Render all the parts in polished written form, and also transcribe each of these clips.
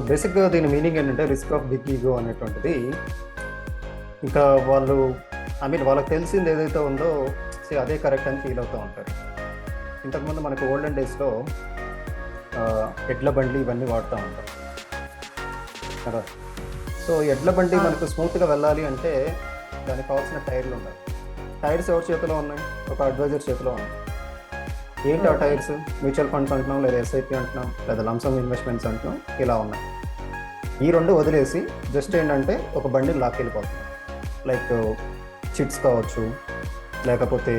బేసిక్‌గా దీని మీనింగ్ ఏంటంటే రిస్క్ ఆఫ్ బిగ్ ఈగో అనేటువంటిది. ఇంకా వాళ్ళు వాళ్ళకి తెలిసింది ఏదైతే ఉందో అదే కరెక్ట్ అని ఫీల్ అవుతూ ఉంటారు. ఇంతకుముందు మనకు ఓల్డెన్ డేస్‌లో ఎడ్ల బండ్లు ఇవన్నీ వాడుతూ ఉంటాం కదా! సో, ఎడ్ల బండి అవును. మనకు స్మూత్‌గా వెళ్ళాలి అంటే దానికి కావాల్సిన టైర్లు ఉండాలి. టైర్స్ ఎవరి చేతిలో ఉన్నాయి? ఒక అడ్వైజర్ చేతిలో ఉన్నాయి. ఏంటి ఆ ఓకే. టైర్స్? మ్యూచువల్ ఫండ్స్ అంటున్నాం, లేదా ఎస్ఐపి అంటున్నాం, లేదా లంసమ్ ఇన్వెస్ట్‌మెంట్స్ అంటున్నాం, ఇలా ఉన్నాయి. ఈ 2 వదిలేసి జస్ట్ ఏంటంటే ఒక బండిని లాక్కెళ్ళిపోతున్నాం. లైక్ చిట్స్ కావచ్చు, లేకపోతే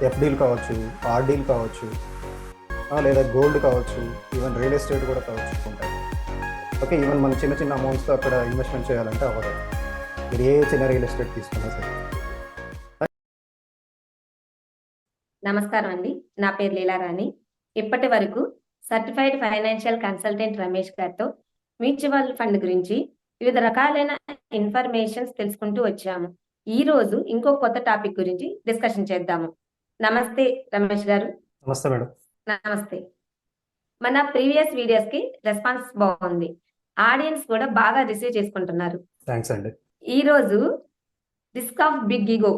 ఎఫ్‌డీలు కావచ్చు, ఆర్‌డీలు కావచ్చు, లేదా గోల్డ్ కావచ్చు, ఈవెన్ రియల్ ఎస్టేట్ కూడా కావచ్చు ఉంటాయి. ఓకే. ఈవెన్ మనం చిన్న చిన్న అమౌంట్స్‌తో అక్కడ ఇన్వెస్ట్‌మెంట్ చేయాలంటే అవ్వదు. మీరు ఏ చిన్న రియల్ ఎస్టేట్ తీసుకున్నా సరే. నమస్కారం అండి. నా పేరు లీలారాణి. ఇప్పటి వరకు సర్టిఫైడ్ ఫైనాన్షియల్ కన్సల్టెంట్ రమేష్ గారితో మ్యూచువల్ ఫండ్ గురించి వివిధ రకాలైన ఇన్ఫర్మేషన్స్ తెలుసుకుంటూ వచ్చాము. ఈరోజు ఇంకో కొత్త టాపిక్ గురించి డిస్కషన్ చేద్దాము. నమస్తే రమేష్ గారు. నమస్తే మేడం. నమస్తే. మన ప్రీవియస్ వీడియోస్‌కి రెస్పాన్స్ బాగుంది. ఆడియన్స్ కూడా బాగా రిసీవ్ చేసుకుంటున్నారు. థాంక్స్ అండి. ఈరోజు రిస్క్ ఆఫ్ బిగ్ ఇగో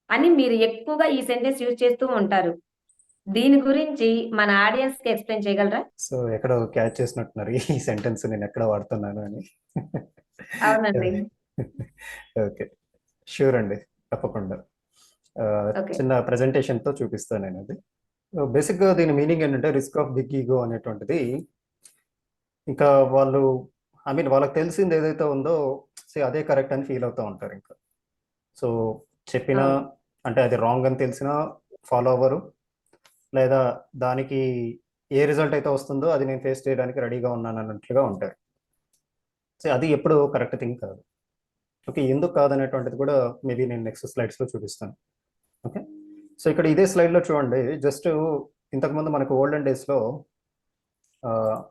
అని మీరు ఎక్కువగా ఈ సెంటెన్స్ యూజ్ చేస్తూ ఉంటారు. దీని గురించి మన ఆడియన్స్‌కి ఎక్స్‌ప్లెయిన్ చేయగలరా? సో, ఎక్కడో క్యాచ్ చేసినట్టున్నారు ఈ సెంటెన్స్ నేనెక్కడ వాడుతున్నాను అని. అవునండి. ఓకే. ష్యూర్ అండి. తప్పకుండా. ఓకే. చిన్న ప్రెజెంటేషన్‌తో చూపిస్తాను నేనది. బేసిక్‌గా దీని మీనింగ్ ఏంటంటే రిస్క్ ఆఫ్ బిగ్ ఈగో అనేటువంటిది. ఇంకా వాళ్ళు వాళ్ళకి తెలిసింది ఏదైతే ఉందో అదే కరెక్ట్ అని ఫీల్ అవుతూ ఉంటారింక. సో, చెప్పినా అవును. అంటే అది రాంగ్ అని తెలిసినా ఫాలో అవ్వరు. లేదా దానికి ఏ రిజల్ట్ అయితే వస్తుందో అది నేను ఫేస్ చేయడానికి రెడీగా ఉన్నానన్నట్లుగా ఉంటారు. అది ఎప్పుడు కరెక్ట్ థింగ్ కాదు. ఓకే. ఎందుకు కాదనేటువంటిది కూడా మేబీ నేను నెక్స్ట్ స్లైడ్స్‌లో చూపిస్తాను. ఓకే. సో, ఇక్కడ ఇదే స్లైడ్‌లో చూడండి. జస్ట్ ఇంతకుముందు మనకు ఓల్డెన్ డేస్‌లో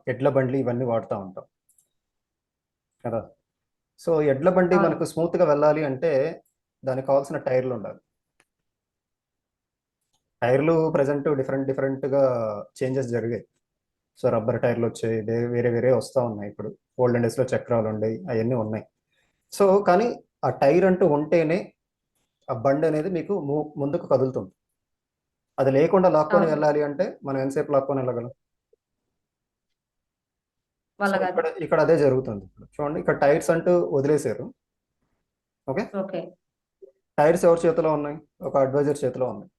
ఎడ్ల బండ్లు ఇవన్నీ వాడుతా ఉంటాం కదా! సో, ఎడ్ల బండి అవును. మనకు స్మూత్‌గా వెళ్ళాలి అంటే దానికి కావాల్సిన టైర్లుండాలి. టైర్లు ప్రెజెంట్ డిఫరెంట్ డిఫరెంట్‌గా చేంజెస్ జరిగాయి. సో, రబ్బర్ టైర్‌లొచ్చాయి. వేరే వేరే వస్తా ఉన్నాయి ఇప్పుడు. ఓల్డెన్ డేస్‌లో చక్రాలుండేయి. అయన్నీ ఉన్నాయి. సో, కానీ ఆ టైర్ అంటూ ఉంటేనే ఆ బండనేది మీకు ముందుకు కదులుతుంది. అది లేకుండా లాక్కొని అవును. వెళ్ళాలి అంటే మనం ఎంతసేపు లాక్కొని వెళ్ళగలం? సో, వల్ల కాదు. ఇక్కడ అదే జరుగుతుంది ఇప్పుడు. చూడండి, ఇక్కడ టైర్స్ అంటూ వదిలేసారు. ఓకే. ఓకే. టైర్స్ ఎవరి చేతిలో ఉన్నాయి? ఒక అడ్వైజర్ చేతిలో ఉన్నాయి.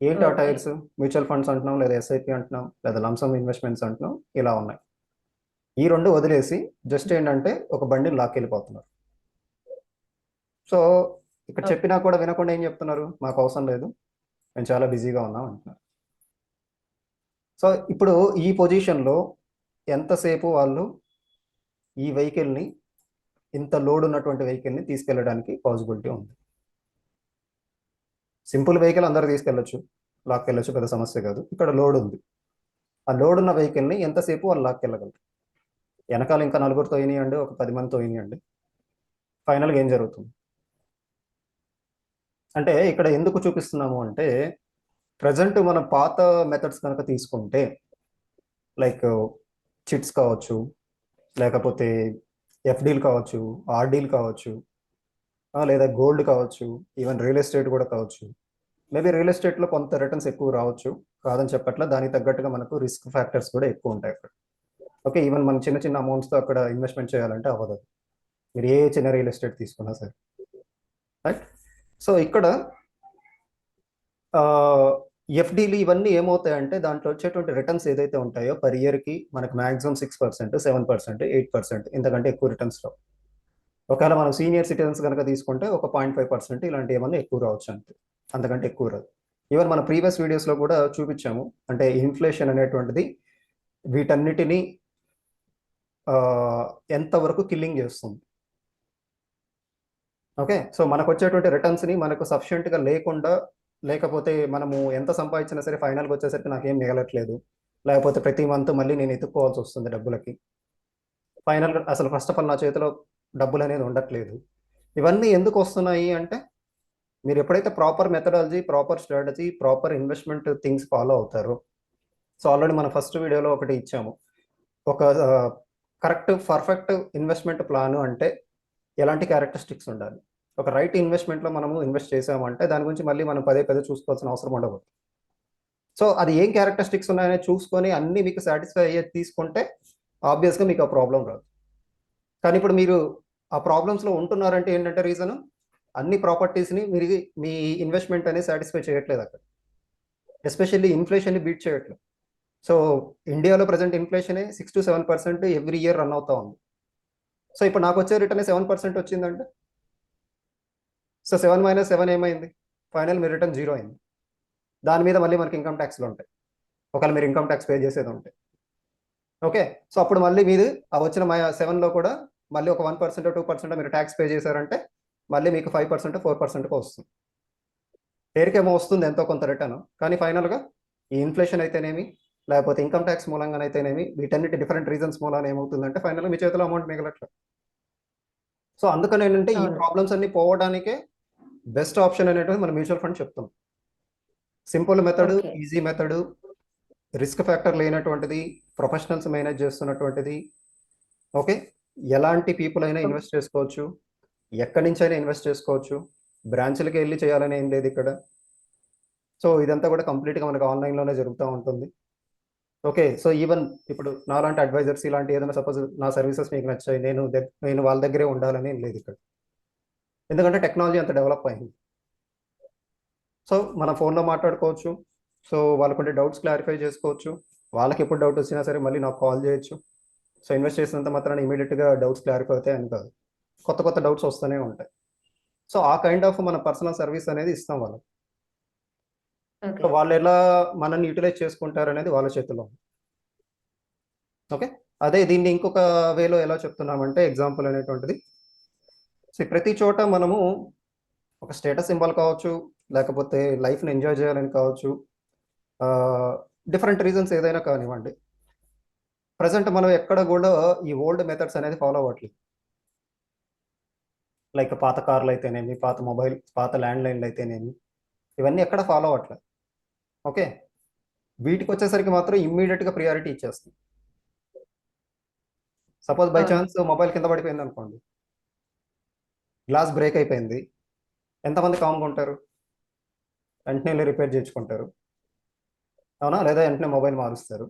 ఏంటి ఆ ఓకే. టైర్స్? మ్యూచువల్ ఫండ్స్ అంటున్నాం, లేదా ఎస్ఐపి అంటున్నాం, లేదా లంసమ్ ఇన్వెస్ట్‌మెంట్స్ అంటున్నాం, ఇలా ఉన్నాయి. ఈ 2 వదిలేసి జస్ట్ ఏంటంటే ఒక బండిని లాక్కెళ్ళిపోతున్నారు. సో, ఇక్కడ ఓకే. చెప్పినా కూడా వినకుండా ఏం చెప్తున్నారు? మాకవసరం లేదు. మేము చాలా బిజీగా ఉన్నాం అంటున్నారు. సో, ఇప్పుడు ఈ పొజిషన్‌లో ఎంతసేపు వాళ్ళు ఈ వెహికల్‌ని, ఇంత లోడ్ ఉన్నటువంటి వెహికల్‌ని తీసుకెళ్ళడానికి పాసిబిలిటీ ఉంది. సింపుల్ వెహికల్ అందరూ తీసుకెళ్ళొచ్చు. లాక్కెళ్ళొచ్చు, పెద్ద సమస్య కాదు. ఇక్కడ లోడ్ ఉంది. ఆ లోడ్ ఉన్న వెహికల్‌ని ఎంతసేపు వాళ్ళు లాక్కెళ్ళగలరు? ఎనకాల ఇంకా నలుగురు తోయనీయండి, ఒక 10 మంది తోయనీయండి. ఫైనల్‌గా ఏం జరుగుతుంది? అంటే ఇక్కడ ఎందుకు చూపిస్తున్నాము అంటే, ప్రెజెంట్ మనం పాత మెథడ్స్ గనక తీసుకుంటే, లైక్ చిట్స్ కావచ్చు, లేకపోతే ఎఫ్‌డీలు కావచ్చు, ఆర్‌డీలు కావచ్చు, లేదా గోల్డ్ కావచ్చు, ఈవెన్ రియల్ ఎస్టేట్ కూడా కావచ్చు. మేబీ రియల్ ఎస్టేట్‌లో కొంత రిటర్న్స్ ఎక్కువ రావచ్చు. కాదని చెప్పట్లా. దానికి తగ్గట్టుగా మనకు రిస్క్ ఫ్యాక్టర్స్ కూడా ఎక్కువుంటాయి అక్కడ. ఓకే. ఈవెన్ మనం చిన్న చిన్న అమౌంట్స్‌తో అక్కడ ఇన్వెస్ట్‌మెంట్ చేయాలంటే అవ్వదది. మీరు ఏ చిన్న రియల్ ఎస్టేట్ తీసుకున్నా సరే. రైట్? సో, ఇక్కడ ఆహ్, ఎఫ్‌డీలు ఇవన్నీ ఏమవుతాయంటే దాంట్లో వచ్చేటువంటి రిటర్న్స్ ఏదైతే ఉంటాయో పర్ ఇయర్‌కి మనకు మాక్సిమం 6%, 7%, 8% ఇంతకంటే ఎక్కువ రిటర్న్స్ రావు. ఒకవేళ మనం సీనియర్ సిటిజన్స్ గనక తీసుకుంటే ఒక 0.5% ఇలాంటియేమన్నా ఎక్కువ రావచ్చు అంతే. అంతకంటే ఎక్కువ రాదు. ఈవెన్ మన ప్రీవియస్ వీడియోస్‌లో కూడా చూపిచ్చాము. అంటే ఇన్‌ఫ్లేషన్ అనేటువంటిది వీటన్నిటిని ఆహ్, ఎంత వరకు కిల్లింగ్ చేస్తుంది. ఓకే. సో, మనకొచ్చేటువంటి రిటర్న్స్‌ని మనకు సఫిషియెంట్‌గా లేకుండా, లేకపోతే మనము ఎంత సంపాదించినా సరే ఫైనల్‌గా వచ్చేసరికి నాకేం మిగలట్లేదు. లేకపోతే ప్రతి మంత్ మళ్ళీ నేను ఎతుక్కోవాల్సొస్తుంది డబ్బులకి. ఫైనల్‌గా అసలు ఫస్ట్ ఆఫ్ ఆల్ నా చేతిలో డబ్బులనేది ఉండట్లేదు. ఇవన్నీ ఎందుకొస్తున్నాయి అంటే, మీరెప్పుడైతే proper methodology, proper strategy, proper investment things follow అవుతారో, సో, ఆల్రెడీ మనం ఫస్ట్ వీడియోలో ఒకటి ఇచ్చాము. ఒక కరెక్ట్ పర్ఫెక్ట్ ఇన్వెస్ట్మెంట్ ప్లాన్ అంటే ఎలాంటి క్యారెక్టరిస్టిక్స్ ఉండాలి? ఒక రైట్ ఇన్వెస్ట్మెంట్లో మనము ఇన్వెస్ట్ చేసామంటే దాని గురించి మళ్ళీ మనం పదే పదే చూసుకోవాల్సిన అవసరం ఉండదు. సో అది ఏం క్యారెక్టరిస్టిక్స్ ఉన్నాయని చూసుకొని అన్నీ మీకు సాటిస్ఫై అయ్యేది తీసుకుంటే ఆబ్వియస్గా మీకు ఆ ప్రాబ్లం రాదు. కానీ ఇప్పుడు మీరు ఆ ప్రాబ్లమ్స్లో ఉంటున్నారంటే ఏంటంటే రీజన్ అన్ని ప్రాపర్టీస్ని మీరు మీ ఇన్వెస్ట్మెంట్ అనేది సాటిస్ఫై చేయట్లేదు అక్కడ. ఎస్పెషల్లీ ఇన్ఫ్లేషన్ని బీట్ చేయట్లేదు. సో ఇండియాలో ప్రజెంట్ ఇన్ఫ్లేషనే 6 to 7% ఎవ్రీ ఇయర్ రన్ అవుతా ఉంది. సో ఇప్పుడు నాకు వచ్చే రిటర్న్ 7% వచ్చిందంటే సో 7 - 7 ఏమైంది? ఫైనల్ మీ రిటర్న్ 0 అయింది. దాని మీద మళ్ళీ మనకి ఇన్కమ్ ట్యాక్స్లు ఉంటాయి, ఒకవేళ మీరు ఇన్కమ్ ట్యాక్స్ పే చేసేది ఉంటే. ఓకే, సో అప్పుడు మళ్ళీ మీరు ఆ వచ్చిన 7లో కూడా మళ్ళీ ఒక 1% 2% మీరు ట్యాక్స్ పే చేశారంటే మళ్ళీ మీకు 5% 4% వస్తుంది. పేరుకేమో వస్తుంది ఎంతో కొంత రిటర్న్, కానీ ఫైనల్గా ఈ ఇన్ఫ్లేషన్ అయితేనేమి లేకపోతే ఇన్కమ్ ట్యాక్స్ మూలంగానైతేనేమి వీటన్నిటి డిఫరెంట్ రీజన్స్ మూలాన ఏమవుతుందంటే ఫైనల్గా మీ చేతిలో అమౌంట్ మిగలట్లేదు. సో అందుకని ఏంటంటే ఈ అవును. ప్రాబ్లమ్స్ అన్ని పోవడానికే బెస్ట్ ఆప్షన్ అనేటువంటి మన మ్యూచువల్ ఫండ్ చెప్తాం. Simple method, okay. Easy method, risk factor లేనటువంటిది, ప్రొఫెషనల్స్ మేనేజ్ చేస్తున్నటువంటిది. ఓకే, ఎలాంటి పీపుల్ అయినా ఇన్వెస్ట్ చేసుకోవచ్చు, ఎక్కడి నుంచి అయినా ఇన్వెస్ట్ చేసుకోవచ్చు, బ్రాంచ్లకి వెళ్ళి చేయాలని ఏం లేదు ఇక్కడ. సో ఇదంతా కూడా కంప్లీట్గా మనకు ఆన్లైన్లోనే జరుగుతూ ఉంటుంది. ఓకే, సో ఈవెన్ ఇప్పుడు నాలాంటి అడ్వైజర్స్ ఇలాంటి ఏదైనా సపోజ్ నా సర్వీసెస్ మీకు నచ్చాయి, నేను వాళ్ళ దగ్గరే ఉండాలని ఏం లేదు ఇక్కడ, ఎందుకంటే టెక్నాలజీ అంత డెవలప్ అయింది. సో మన ఫోన్లో మాట్లాడుకోవచ్చు, సో వాళ్ళకుంటే డౌట్స్ క్లారిఫై చేసుకోవచ్చు, వాళ్ళకి ఎప్పుడు డౌట్ వచ్చినా సరే మళ్ళీ నాకు కాల్ చేయొచ్చు. సో ఇన్వెస్ట్ చేసినంత మాత్రాన ఇమీడియట్గా డౌట్స్ క్లారిఫై అవుతాయి అని కాదు, కొత్త కొత్త డౌట్స్ వస్తూనే ఉంటాయి. సో ఆ కైండ్ ఆఫ్ మన పర్సనల్ సర్వీస్ అనేది ఇస్తాం వాళ్ళకి. ఓకే. సో వాళ్ళు ఎలా మనల్ని యూటిలైజ్ చేసుకుంటారు అనేది వాళ్ళ చేతిలో ఉంది. ఓకే, అదే దీన్ని ఇంకొక వేలో ఎలా చెప్తున్నామంటే ఎగ్జాంపుల్ అనేటువంటిది, సో ప్రతి చోట మనము ఒక స్టేటస్ సింబల్ కావచ్చు, లేకపోతే లైఫ్ని ఎంజాయ్ చేయాలని కావచ్చు, డిఫరెంట్ రీజన్స్ ఏదైనా కానివ్వండి, ప్రజెంట్ మనం ఎక్కడ కూడా ఈ ఓల్డ్ మెథడ్స్ అనేది ఫాలో అవ్వట్లేదు. లైక్ పాత కార్లు అయితేనేమి, పాత ల్యాండ్ లైన్లు అయితేనేమి, ఇవన్నీ ఎక్కడ ఫాలో అవ్వట్లేదు. ఓకే, వీటికి వచ్చేసరికి మాత్రం ఇమ్మీడియట్గా ప్రియారిటీ ఇచ్చేస్తాం. సపోజ్ బై అవును. ఛాన్స్ మొబైల్ కింద పడిపోయింది అనుకోండి, గ్లాస్ బ్రేక్ అయిపోయింది, ఎంతమంది కామ్గా ఉంటారు? వెంటనే వెళ్ళి రిపేర్ చేయించుకుంటారు, అవునా? లేదా వెంటనే మొబైల్ మారుస్తారు.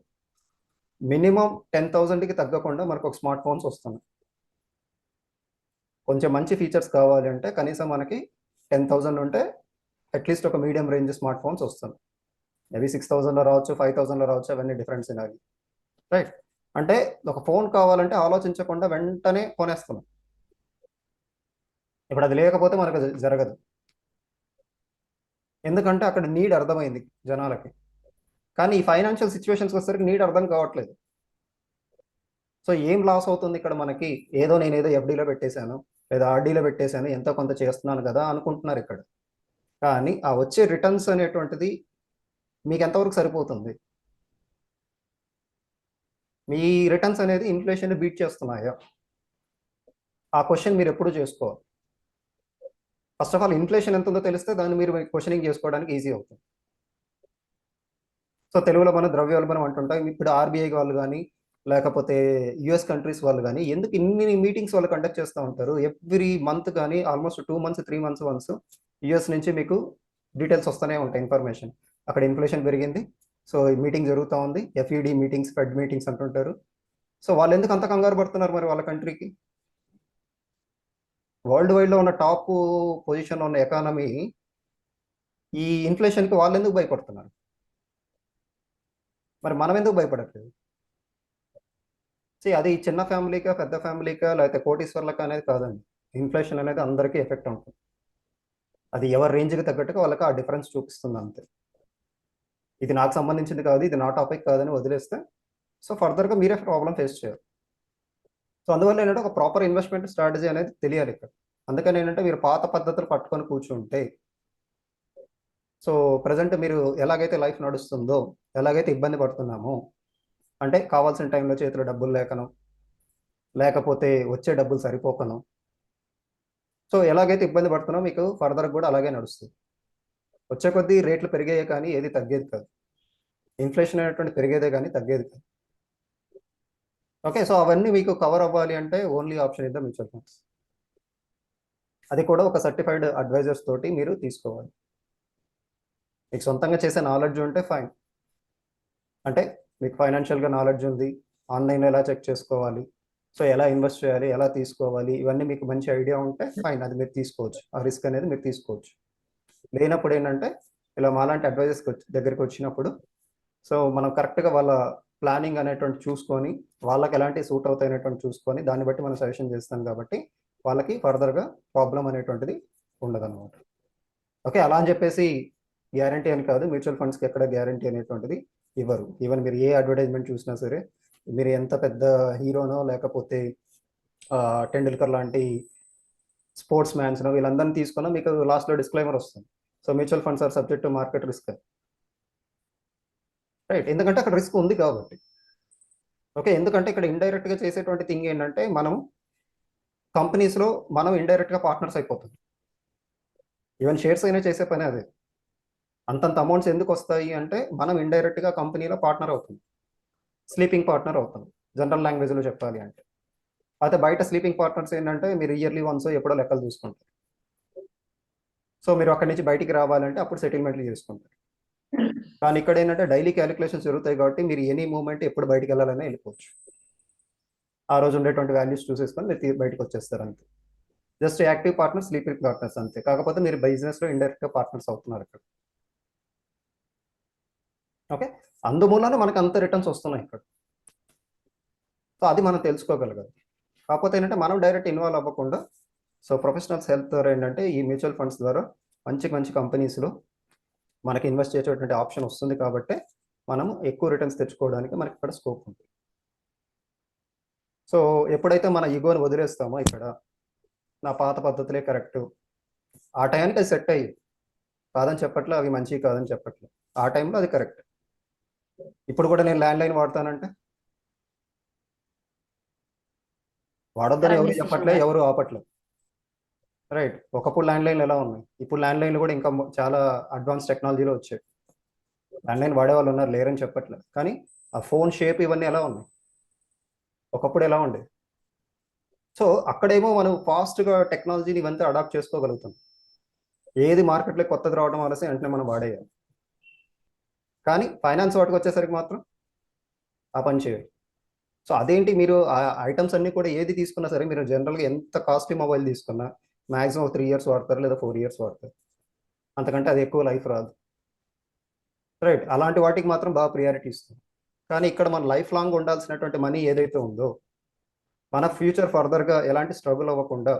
మినిమం 10,000కి తగ్గకుండా మనకు ఒక స్మార్ట్ ఫోన్స్ వస్తున్నాయి. కొంచెం మంచి ఫీచర్స్ కావాలి అంటే కనీసం మనకి 10,000 ఉంటే అట్లీస్ట్ ఒక మీడియం రేంజ్ స్మార్ట్ ఫోన్స్ వస్తున్నాయి. మేబీ 6,000లో రావచ్చు, 5,000లో రావచ్చు, అవన్నీ డిఫరెంట్ సినారీ, రైట్? అంటే ఒక ఫోన్ కావాలంటే ఆలోచించకుండా వెంటనే కొనేస్తున్నాం. ఇప్పుడు అది లేకపోతే మనకు అది జరగదు, ఎందుకంటే అక్కడ నీడ్ అర్థమైంది జనాలకి. కానీ ఈ ఫైనాన్షియల్ సిచ్యువేషన్స్కి వచ్చేసరికి నీడ్ అర్థం కావట్లేదు. సో ఏం లాస్ అవుతుంది ఇక్కడ మనకి? నేనేదో ఎఫ్డీలో పెట్టేశాను లేదా ఆర్డీలో పెట్టేశాను, ఎంతో కొంత చేస్తున్నాను కదా అనుకుంటున్నారు ఇక్కడ. కానీ ఆ వచ్చే రిటర్న్స్ అనేటువంటిది మీకు ఎంతవరకు సరిపోతుంది? మీ రిటర్న్స్ అనేది ఇన్ఫ్లేషన్ బీట్ చేస్తున్నాయా? ఆ క్వశ్చన్ మీరు ఎప్పుడు చేసుకోవాలి. ఫస్ట్ ఆఫ్ ఆల్ ఇన్ఫ్లేషన్ ఎంత ఉందో తెలిస్తే దాన్ని మీరు క్వశ్చనింగ్ చేసుకోవడానికి ఈజీ అవుతుంది. సో తెలుగులో మనం ద్రవ్యోల్బణం అంటుంటాం. ఇప్పుడు ఆర్బీఐ వాళ్ళు కానీ లేకపోతే యుఎస్ కంట్రీస్ వాళ్ళు కానీ ఎందుకు ఇన్ని మీటింగ్స్ వాళ్ళు కండక్ట్ చేస్తూ ఉంటారు ఎవ్రీ మంత్, కానీ almost 2 months 3 months once US నుంచి మీకు డీటెయిల్స్ వస్తూనే ఉంటాయి, ఇన్ఫర్మేషన్. అక్కడ ఇన్ఫ్లేషన్ పెరిగింది, సో ఈ మీటింగ్ జరుగుతూ ఉంది, ఎఫ్ఈడి మీటింగ్స్, ఫెడ్ మీటింగ్స్ అంటుంటారు. సో వాళ్ళు ఎందుకు అంత కంగారు పడుతున్నారు మరి వాళ్ళ కంట్రీకి? వరల్డ్ వైడ్లో ఉన్న టాప్ పొజిషన్లో ఉన్న ఎకానమీ ఈ ఇన్ఫ్లేషన్కి వాళ్ళు ఎందుకు భయపడుతున్నారు? మరి మనం ఎందుకు భయపడట్లేదు? అది చిన్న ఫ్యామిలీకా, పెద్ద ఫ్యామిలీకా, లేకపోతే కోటీశ్వర్లకా అనేది కాదండి. ఇన్ఫ్లేషన్ అనేది అందరికీ ఎఫెక్ట్ ఉంటుంది. అది ఎవరి రేంజ్కి తగ్గట్టుగా వాళ్ళకి ఆ డిఫరెన్స్ చూపిస్తుంది అంతే. ఇది నాకు సంబంధించింది కాదు, ఇది నా టాపిక్ కాదని వదిలేస్తే సో ఫర్దర్గా మీరే ప్రాబ్లం ఫేస్ చేయాలి. సో అందువల్ల ఏంటంటే ఒక ప్రాపర్ ఇన్వెస్ట్మెంట్ స్ట్రాటజీ అనేది తెలియాలి ఇక్కడ. అందుకని ఏంటంటే మీరు పాత పద్ధతులు పట్టుకొని కూర్చుంటే, సో ప్రజెంట్ మీరు ఎలాగైతే లైఫ్ నడుస్తుందో, ఎలాగైతే ఇబ్బంది పడుతున్నామో, అంటే కావాల్సిన టైంలో చేతిలో డబ్బులు లేకను, లేకపోతే వచ్చే డబ్బులు సరిపోకను, సో ఎలాగైతే ఇబ్బంది పడుతున్నామో మీకు ఫర్దర్ కూడా అలాగే నడుస్తుంది. వచ్చే కొద్దీ రేట్లు పెరిగాయే కానీ ఏది తగ్గేది కాదు. ఇన్ఫ్లేషన్ అనేటువంటి పెరిగేదే కానీ తగ్గేది కాదు. ఓకే, సో అవన్నీ మీకు కవర్ అవ్వాలి అంటే ఓన్లీ ఆప్షన్ ఇద్దాం మ్యూచువల్ ఫండ్స్. అది కూడా ఒక సర్టిఫైడ్ అడ్వైజర్స్ తోటి మీరు తీసుకోవాలి. మీకు సొంతంగా చేసే నాలెడ్జ్ ఉంటే ఫైన్, అంటే మీకు ఫైనాన్షియల్గా నాలెడ్జ్ ఉంది, ఆన్లైన్ ఎలా చెక్ చేసుకోవాలి, సో ఎలా ఇన్వెస్ట్ చేయాలి, ఎలా తీసుకోవాలి, ఇవన్నీ మీకు మంచి ఐడియా ఉంటే ఫైన్, అది మీరు తీసుకోవచ్చు, ఆ రిస్క్ అనేది మీరు తీసుకోవచ్చు. లేనప్పుడు ఏంటంటే ఇలా మాలాంటి అడ్వైజర్స్ దగ్గరికి వచ్చినప్పుడు సో మనం కరెక్ట్గా వాళ్ళ ప్లానింగ్ అనేటువంటి చూసుకొని వాళ్ళకి ఎలాంటి సూట్ అవుతాయనేటువంటి చూసుకొని దాన్ని బట్టి మనం సజెషన్ చేస్తాం కాబట్టి వాళ్ళకి ఫర్దర్గా ప్రాబ్లం అనేటువంటిది ఉండదన్నమాట. ఓకే, అలా అని చెప్పేసి గ్యారంటీ అని కాదు, మ్యూచువల్ ఫండ్స్కి ఎక్కడ గ్యారంటీ అనేటువంటిది ఇవ్వరు. ఈవెన్ మీరు ఏ అడ్వర్టైజ్మెంట్ చూసినా సరే, మీరు ఎంత పెద్ద హీరోనో లేకపోతే టెండూల్కర్ లాంటి స్పోర్ట్స్ మ్యాన్స్నో వీళ్ళందరినీ తీసుకున్నా మీకు లాస్ట్లో డిస్క్లైమర్ వస్తుంది, so mutual funds are subject to market risk, right? ఎందుకంటే అక్కడ రిస్క్ ఉంది కాబట్టి. ఓకే, ఎందుకంటే ఇక్కడ ఇండైరెక్ట్గా చేసేటువంటి థింగ్ ఏంటంటే మనం కంపెనీస్లో మనం ఇండైరెక్ట్గా పార్ట్నర్స్ అయిపోతాం. ఈవెన్ షేర్స్ అయినా చేసే పని అదే. అంతంత అమౌంట్స్ ఎందుకు వస్తాయి అంటే మనం ఇండైరెక్ట్గా కంపెనీలో పార్ట్నర్ అవుతాం, స్లీపింగ్ పార్ట్నర్ అవుతాం జనరల్ లాంగ్వేజ్లో చెప్పాలి అంటే. అయితే బయట స్లీపింగ్ పార్ట్నర్స్ ఏంటంటే మీరు ఇయర్లీ వన్స్ ఎప్పుడో లెక్కలు చూసుకుంటారు, సో మీరు అక్కడి నుంచి బయటికి రావాలంటే అప్పుడు సెటిల్మెంట్లు చేసుకుంటారు. కానీ ఇక్కడ ఏంటంటే డైలీ క్యాలిక్యులేషన్స్ జరుగుతాయి కాబట్టి మీరు ఎనీ మూమెంట్ ఎప్పుడు బయటికి వెళ్ళాలనే వెళ్ళిపోవచ్చు, ఆ రోజు ఉండేటువంటి వాల్యూస్ చూసేసుకొని మీరు బయటకు వచ్చేస్తారు అంతే. Just active partner, sleeping partners అంతే. కాకపోతే మీరు బిజినెస్లో ఇండైరెక్ట్గా పార్ట్నర్స్ అవుతున్నారు ఇక్కడ. ఓకే, అందుమూలన మనకు అంత రిటర్న్స్ వస్తున్నాయి ఇక్కడ, సో అది మనం తెలుసుకోగలగాలి. కాకపోతే ఏంటంటే మనం డైరెక్ట్ ఇన్వాల్వ్ అవ్వకుండా సో ప్రొఫెషనల్స్ హెల్ప్ ద్వారా ఏంటంటే ఈ మ్యూచువల్ ఫండ్స్ ద్వారా మంచి మంచి కంపెనీస్లో మనకి ఇన్వెస్ట్ చేసేటువంటి ఆప్షన్ వస్తుంది కాబట్టి మనం ఎక్కువ రిటర్న్స్ తెచ్చుకోవడానికి మనకి ఇక్కడ స్కోప్ ఉంది. సో ఎప్పుడైతే మన ఈగోని వదిలేస్తామో ఇక్కడ నా పాత పద్ధతులే కరెక్ట్, ఆ టైంకి అది సెట్ అయ్యి కాదని చెప్పట్లే, అవి మంచివి కాదని చెప్పట్లే, ఆ టైంలో అది కరెక్ట్. ఇప్పుడు కూడా నేను ల్యాండ్ లైన్ వాడతానంటే వాడొద్దని కరెక్ట్ ఎవరు డిసిషన్ చెప్పట్లే, కదా. ఎవరు ఆపట్లేదు, రైట్? ఒకప్పుడు ల్యాండ్ లైన్లు ఎలా ఉన్నాయి, ఇప్పుడు ల్యాండ్ లైన్లు కూడా ఇంకా చాలా అడ్వాన్స్ టెక్నాలజీలో వచ్చాయి. ల్యాండ్ లైన్ వాడే వాళ్ళు ఉన్నారు, లేరని చెప్పట్లేదు, కానీ ఆ ఫోన్ షేప్ ఇవన్నీ ఎలా ఉన్నాయి, ఒకప్పుడు ఎలా ఉండేది. సో అక్కడేమో మనం ఫాస్ట్గా టెక్నాలజీని ఇవంతా అడాప్ట్ చేసుకోగలుగుతాం, ఏది మార్కెట్లో కొత్తది రావడం వలసే వెంటనే మనం వాడేయాలి. కానీ ఫైనాన్స్ వాటికి వచ్చేసరికి మాత్రం ఆ పని చేయాలి. సో అదేంటి, మీరు ఆ ఐటమ్స్ అన్నీ కూడా ఏది తీసుకున్నా సరే మీరు జనరల్గా ఎంత కాస్ట్లీ మొబైల్ తీసుకున్నా మ్యాక్సిమం 3 ఇయర్స్ వాడతారు లేదా 4 ఇయర్స్ వాడతారు, అంతకంటే అది ఎక్కువ లైఫ్ రాదు, రైట్? అలాంటి వాటికి మాత్రం బాగా ప్రియారిటీ ఇస్తాం. కానీ ఇక్కడ మన లైఫ్ లాంగ్ ఉండాల్సినటువంటి మనీ ఏదైతే ఉందో మన ఫ్యూచర్ ఫర్దర్గా ఎలాంటి స్ట్రగుల్ అవ్వకుండా,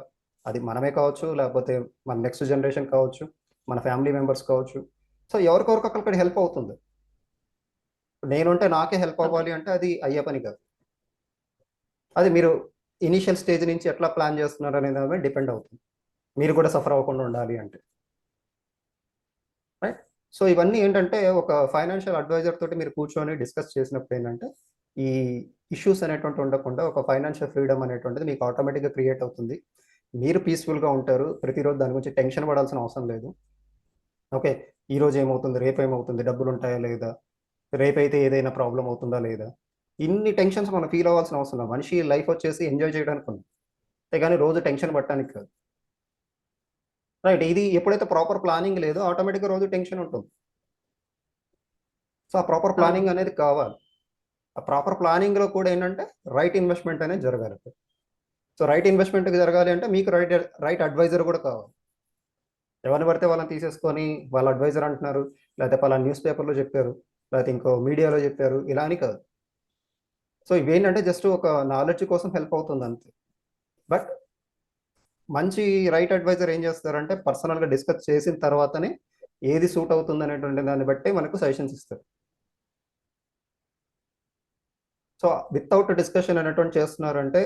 అది మనమే కావచ్చు లేకపోతే మన నెక్స్ట్ జనరేషన్ కావచ్చు, మన ఫ్యామిలీ మెంబర్స్ కావచ్చు, సో ఎవరికొరకు అక్కడ హెల్ప్ అవుతుంది. నేనుంటే నాకే హెల్ప్ ఓకే. అవ్వాలి అంటే అది అయ్యే పని కాదు. అది మీరు ఇనీషియల్ స్టేజ్ నుంచి ఎట్లా ప్లాన్ చేస్తున్నారు అనే దాని మీద డిపెండ్ అవుతుంది, మీరు కూడా సఫర్ అవ్వకుండా ఉండాలి అంటే, రైట్? సో ఇవన్నీ ఏంటంటే ఒక ఫైనాన్షియల్ అడ్వైజర్ తోటి మీరు కూర్చొని డిస్కస్ చేసినప్పుడు ఏంటంటే ఈ ఇష్యూస్ అనేటువంటి ఉండకుండా ఒక ఫైనాన్షియల్ ఫ్రీడమ్ అనేటువంటిది మీకు ఆటోమేటిక్గా క్రియేట్ అవుతుంది. మీరు పీస్ఫుల్గా ఉంటారు, ప్రతిరోజు దాని గురించి టెన్షన్ పడాల్సిన అవసరం లేదు. ఓకే, ఈరోజు ఏమవుతుంది, రేపు ఏమవుతుంది, డబ్బులు ఉంటాయా లేదా, రేపైతే ఏదైనా ప్రాబ్లం అవుతుందా లేదా, ఇన్ని టెన్షన్స్ మనం ఫీల్ అవ్వాల్సిన అవసరం లేదు. మనిషి లైఫ్ వచ్చేసి ఎంజాయ్ చేయడానికి ఉంది, అంతేగాని రోజు టెన్షన్ పట్టడానికి కాదు, రైట్? ఇది ఎప్పుడైతే ప్రాపర్ ప్లానింగ్ లేదో ఆటోమేటిక్గా రోజు టెన్షన్ ఉంటుంది. సో ఆ ప్రాపర్ అవును. ప్లానింగ్ అనేది కావాలి. ఆ ప్రాపర్ ప్లానింగ్లో కూడా ఏంటంటే రైట్ ఇన్వెస్ట్మెంట్ అనేది జరగాలి. సో రైట్ ఇన్వెస్ట్మెంట్ జరగాలి అంటే మీకు రైట్ రైట్ అడ్వైజర్ కూడా కావాలి. ఎవరిని పడితే వాళ్ళని తీసేసుకొని వాళ్ళ అడ్వైజర్ అంటున్నారు, లేకపోతే పలానా న్యూస్ పేపర్లో చెప్పారు, లేకపోతే ఇంకో మీడియాలో చెప్పారు, ఇలా అని కాదు. సో ఇవేంటంటే జస్ట్ ఒక నాలెడ్జ్ కోసం హెల్ప్ అవుతుంది అంతే. బట్ మంచి రైట్ అడ్వైజర్ ఏం చేస్తారంటే పర్సనల్గా డిస్కస్ చేసిన తర్వాతనే ఏది సూట్ అవుతుంది అనేటువంటి దాన్ని బట్టి మనకు సజెషన్స్ ఇస్తారు. సో వితౌట్ డిస్కషన్ అనేటువంటి చేస్తున్నారంటే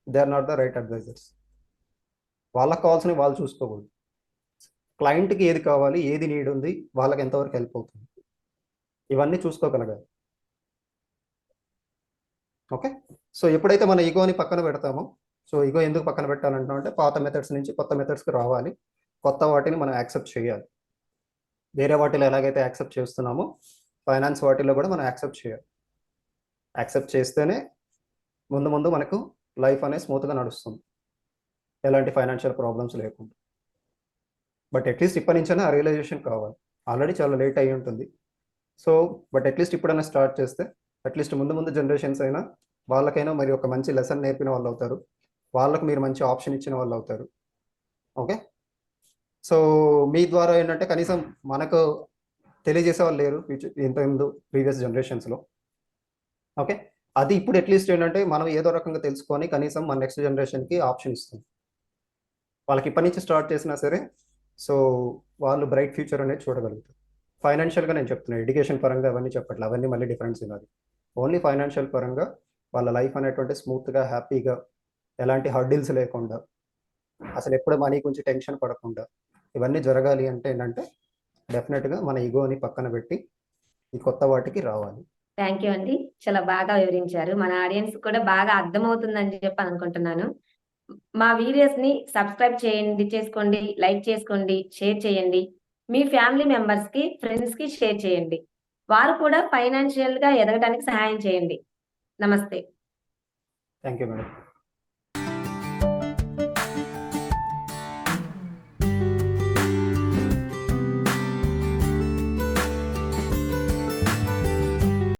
they are not the right advisers. వాళ్ళకి కావాల్సినవి వాళ్ళు చూసుకోకూడదు, క్లయింట్కి ఏది కావాలి, ఏది నీడ్ ఉంది, వాళ్ళకి ఎంతవరకు హెల్ప్ అవుతుంది, ఇవన్నీ చూసుకోగలగాలి. ఓకే, సో ఎప్పుడైతే మన ఈగోని పక్కన పెడతామో, సో ఈగో ఎందుకు పక్కన పెట్టాలంటామంటే పాత మెథడ్స్ నుంచి కొత్త మెథడ్స్కి రావాలి, కొత్త వాటిని మనం యాక్సెప్ట్ చేయాలి. వేరే వాటిలో ఎలాగైతే యాక్సెప్ట్ చేస్తున్నామో ఫైనాన్స్ వాటిలో కూడా మనం యాక్సెప్ట్ చేయాలి. యాక్సెప్ట్ చేస్తేనే ముందు ముందు మనకు లైఫ్ అనేది స్మూత్గా నడుస్తుంది, ఎలాంటి ఫైనాన్షియల్ ప్రాబ్లమ్స్ లేకుండా. బట్ అట్లీస్ట్ ఇప్పటి నుంచైనా ఆ రియలైజేషన్ కావాలి. ఆల్రెడీ చాలా లేట్ అయ్యి ఉంటుంది. సో బట్ అట్లీస్ట్ ఇప్పుడైనా స్టార్ట్ చేస్తే అట్లీస్ట్ ముందు ముందు జనరేషన్స్ అయినా వాళ్ళకైనా మరి ఒక మంచి లెసన్ నేర్పిన వాళ్ళు అవుతారు, వాళ్ళకు మీరు మంచి ఆప్షన్ ఇచ్చిన వాళ్ళు అవుతారు. ఓకే. సో మీ ద్వారా ఏంటంటే కనీసం మనకు తెలియజేసే వాళ్ళు లేరు ఫ్యూచర్ ఇంతకుముందు ప్రీవియస్ జనరేషన్స్లో. ఓకే. అది ఇప్పుడు అట్లీస్ట్ ఏంటంటే మనం ఏదో రకంగా తెలుసుకొని కనీసం మన నెక్స్ట్ జనరేషన్కి ఆప్షన్ ఇస్తుంది. వాళ్ళకి ఇప్పటి నుంచి స్టార్ట్ చేసినా సరే సో వాళ్ళు బ్రైట్ ఫ్యూచర్ అనేది చూడగలుగుతారు. ఫైనాన్షియల్గా నేను చెప్తున్నాను, ఎడ్యుకేషన్ పరంగా అవన్నీ చెప్పట్లేదు, అవన్నీ మళ్ళీ డిఫరెన్స్ ఉన్నది. ఓన్లీ ఫైనాన్షియల్ పరంగా వాళ్ళ లైఫ్ అనేటువంటి స్మూత్గా హ్యాపీగా ఎలాంటి హర్డిల్స్ లేకుండా అసలు ఎప్పుడు మనీ గురించి టెన్షన్ పడకుండా ఇవన్నీ జరగాలి అంటే ఏంటంటే డెఫినెట్గా మన ఈగోని పక్కన పెట్టి ఈ కొత్త వాటికి రావాలి. థ్యాంక్ యూ అండి. చాలా బాగా వివరించారు. మన ఆడియన్స్ కూడా బాగా అర్థమవుతుందని చెప్పి అనుకుంటున్నాను. మా వీడియోస్ ని సబ్స్క్రైబ్ చేయండి, చేసుకోండి, లైక్ చేసుకోండి, షేర్ చేయండి. మీ ఫ్యామిలీ మెంబర్స్ కి, ఫ్రెండ్స్ కి షేర్ చేయండి. వారు కూడా ఫైనాన్షియల్ గా ఎదగడానికి సహాయం చేయండి. నమస్తే. Thank you madam.